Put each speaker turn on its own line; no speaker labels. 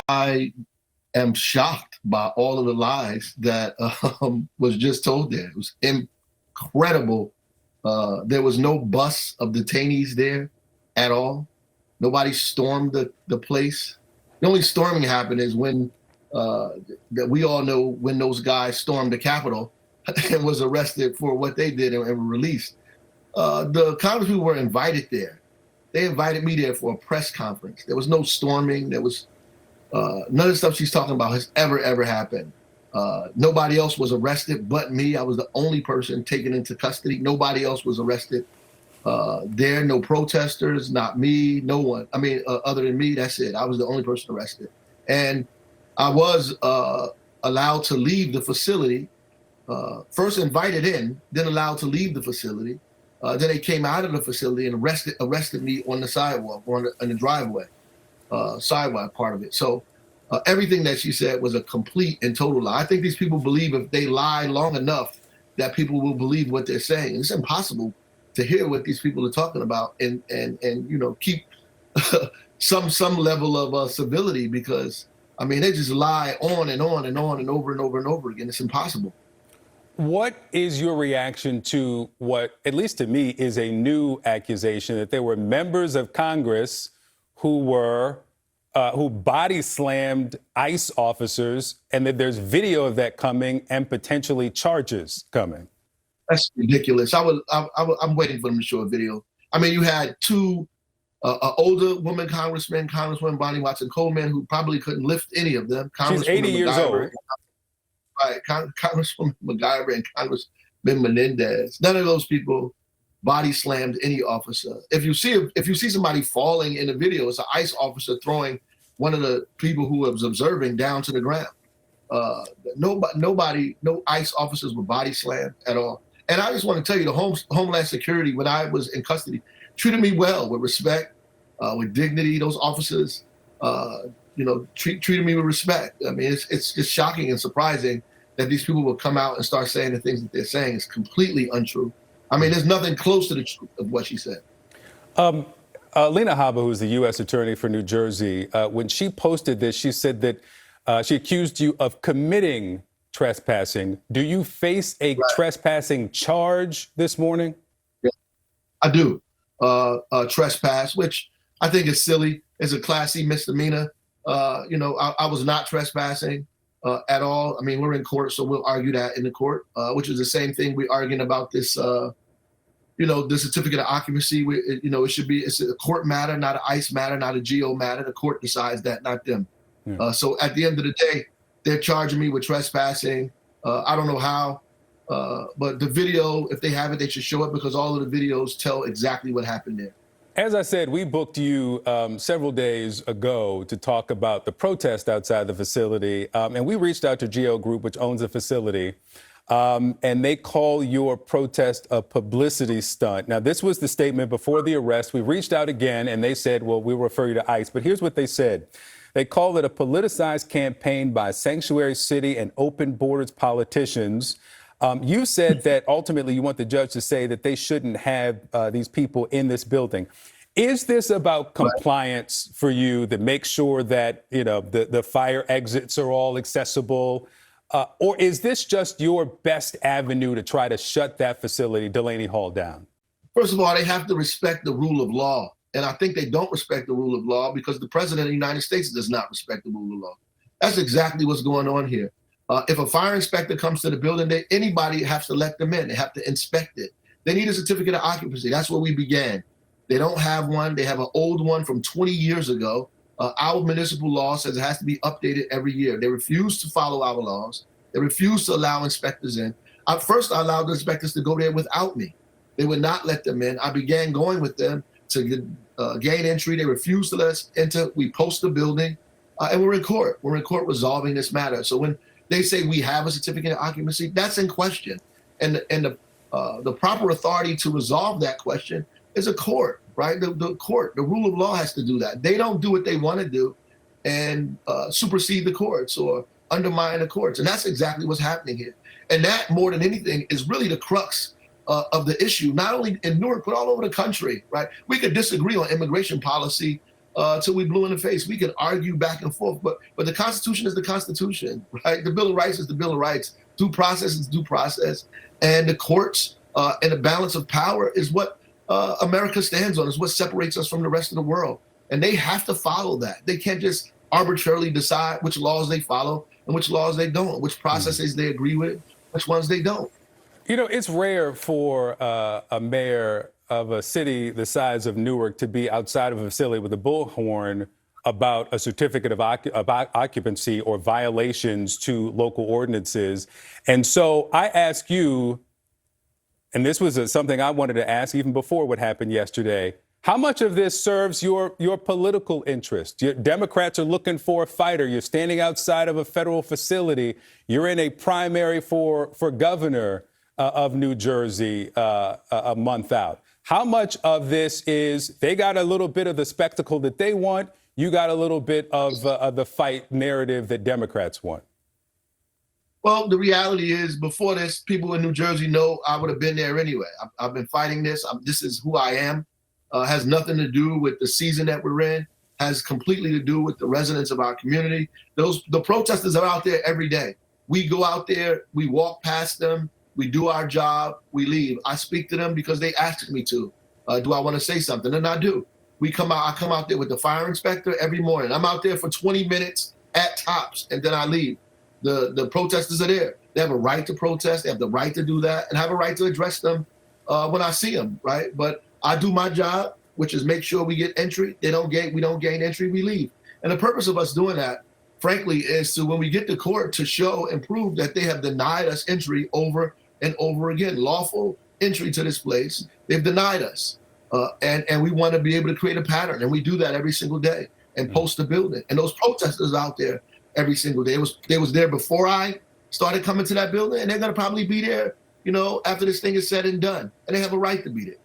I am shocked by all of the lies that was just told there. It was incredible. There was no bus of detainees there at all. Nobody stormed the place. The only storming happened is when that we all know when those guys stormed the Capitol and was arrested for what they did and were released. The congresspeople were invited there. They invited me there for a press conference. There was no storming. There was none of the stuff she's talking about has ever happened. Nobody else was arrested but me. I was the only person taken into custody. Nobody else was arrested. There, no protesters, not me, no one. I mean, other than me, that's it. I was the only person arrested. And I was allowed to leave the facility, first invited in, then allowed to leave the facility. Then they came out of the facility and arrested me on the sidewalk or on the driveway, sidewalk part of it. So everything that she said was a complete and total lie. I think these people believe if they lie long enough that people will believe what they're saying. It's impossible to hear what these people are talking about and keep some level of civility, because I mean they just lie on and on and on and over and over and over again. It's impossible.
What is your reaction to what, at least to me, is a new accusation that there were members of Congress who body slammed ICE officers, and that there's video of that coming and potentially charges coming?
That's ridiculous. I'm waiting for them to show a video. I mean, you had two older women congressmen, Congresswoman Bonnie Watson Coleman, who probably couldn't lift any of them.
She's 80 years old.
Right, Congresswoman MacGyver and Congressman Menendez. None of those people body slammed any officer. If you see somebody falling in the video, it's an ICE officer throwing one of the people who was observing down to the ground. No ICE officers were body slammed at all. And I just want to tell you, the Homeland Security, when I was in custody, treated me well, with respect, with dignity. Those officers, treated me with respect. I mean, it's just shocking and surprising that these people will come out and start saying the things that they're saying is completely untrue. I mean, there's nothing close to the truth of what she said.
Lena Habba, who's the U.S. Attorney for New Jersey, when she posted this, she said that she accused you of committing trespassing. Do you face a trespassing charge this morning?
Yeah, I do. Trespass, which I think is silly. It's a Class C misdemeanor. I was not trespassing at all. I mean, we're in court, so we'll argue that in the court, which is the same thing we're arguing about this, the certificate of occupancy. It's a court matter, not an ICE matter, not a GO matter. The court decides that, not them. Yeah. So at the end of the day, they're charging me with trespassing. I don't know how, but the video, if they have it, they should show it, because all of the videos tell exactly what happened there.
As I said, we booked you several days ago to talk about the protest outside the facility. And we reached out to GO Group, which owns the facility, and they call your protest a publicity stunt. Now, this was the statement before the arrest. We reached out again, and they said, well, we'll refer you to ICE. But here's what they said. They call it a politicized campaign by sanctuary city and open borders politicians. You said that ultimately you want the judge to say that they shouldn't have these people in this building. Is this about compliance for you that makes sure that, the fire exits are all accessible? Or is this just your best avenue to try to shut that facility, Delaney Hall, down?
First of all, they have to respect the rule of law. And I think they don't respect the rule of law because the president of the United States does not respect the rule of law. That's exactly what's going on here. If a fire inspector comes to the building, anybody has to let them in. They have to inspect it. They need a certificate of occupancy. That's where we began. They don't have one. They have an old one from 20 years ago. Our municipal law says it has to be updated every year. They refuse to follow our laws. They refuse to allow inspectors in. At first, I allowed the inspectors to go there without me. They would not let them in. I began going with them to gain entry. They refused to let us enter. We post the building, and we're in court. We're in court resolving this matter. So when they say we have a certificate of occupancy, that's in question. And the proper authority to resolve that question is a court, right? The court, the rule of law has to do that. They don't do what they want to do and supersede the courts or undermine the courts. And that's exactly what's happening here. And that, more than anything, is really the crux of the issue, not only in Newark, but all over the country, right? We could disagree on immigration policy till we blue in the face. We can argue back and forth, but the Constitution is the Constitution, right? The Bill of Rights is the Bill of Rights. Due process is due process, and the courts and the balance of power is what America stands on. Is what separates us from the rest of the world, and they have to follow that. They can't just arbitrarily decide which laws they follow and which laws they don't, which processes they agree with, which ones they don't.
You know, it's rare for a mayor of a city the size of Newark to be outside of a facility with a bullhorn about a certificate of occupancy or violations to local ordinances. And so I ask you, and this was something I wanted to ask even before what happened yesterday, how much of this serves your political interest? Democrats are looking for a fighter. You're standing outside of a federal facility. You're in a primary for governor of New Jersey a month out. How much of this is they got a little bit of the spectacle that they want? You got a little bit of the fight narrative that Democrats want?
Well, the reality is, before this, people in New Jersey know I would have been there anyway. I've been fighting this. This is who I am. Has nothing to do with the season that we're in. Has completely to do with the residents of our community. The protesters are out there every day. We go out there, we walk past them, we do our job, we leave. I speak to them because they asked me to. Do I want to say something? And I do. I come out there with the fire inspector every morning. I'm out there for 20 minutes at tops, and then I leave. The protesters are there. They have a right to protest. They have the right to do that and have a right to address them when I see them, right? But I do my job, which is make sure we get entry. We don't gain entry, we leave. And the purpose of us doing that, frankly, is to, when we get to court, to show and prove that they have denied us entry over and over again, lawful entry to this place. They've denied us. And we want to be able to create a pattern. And we do that every single day and post the building. And those protesters out there every single day. They was there before I started coming to that building, and they're going to probably be there, after this thing is said and done. And they have a right to be there.